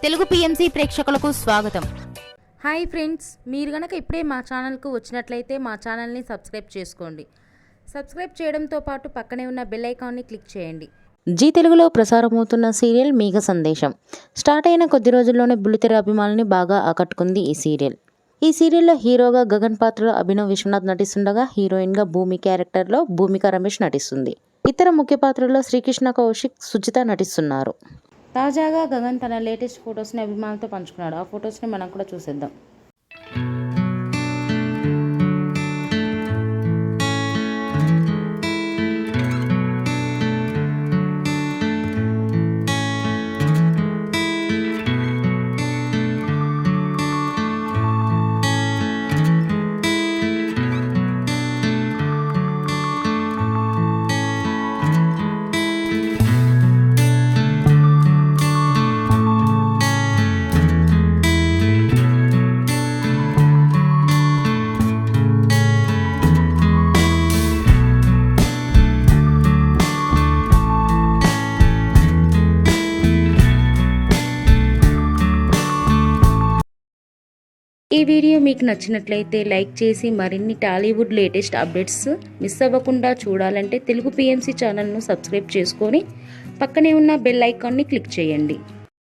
Telugu PMC ప్రేక్షకులకు స్వాగతం. Hi friends, మీరు గనక ఇప్పుడే మా ఛానల్కు వచ్చినట్లయితే మా ఛానల్ని సబ్స్క్రైబ్ చేసుకోండి. సబ్స్క్రైబ్ చేయడంతో పాటు పక్కనే ఉన్న బెల్ ఐకాన్ని క్లిక్ చేయండి. జీ తెలుగులో ప్రసారమవుతున్న సీరియల్ మేఘ సందేశం స్టార్ట్ అయిన కొద్ది రోజుల్లోనే బుల్లితెర అభిమానుల్ని బాగా ఆకట్టుకుంది ఈ సీరియల్. ఈ సీరియల్లో హీరోగా గగన్ పాత్రలో అభినవ్ విశ్వనాథ్ నటిస్తుండగా హీరోయిన్గా భూమి క్యారెక్టర్లో భూమిక రమేష్ నటిస్తుంది. ఇతర ముఖ్య పాత్రల్లో శ్రీకృష్ణ కౌశిక్, సుజిత నటిస్తున్నారు. తాజాగా గగన్ తన లేటెస్ట్ ఫొటోస్ని అభిమానులతో పంచుకున్నాడు. ఆ ఫొటోస్ని మనం కూడా చూసేద్దాం. ఈ వీడియో మీకు నచ్చినట్లయితే లైక్ చేసి మరిన్ని టాలీవుడ్ లేటెస్ట్ అప్డేట్స్ మిస్ అవ్వకుండా చూడాలంటే తెలుగు పిఎంసి ఛానల్ను సబ్స్క్రైబ్ చేసుకొని పక్కనే ఉన్న బెల్ ఐకాన్ని క్లిక్ చేయండి.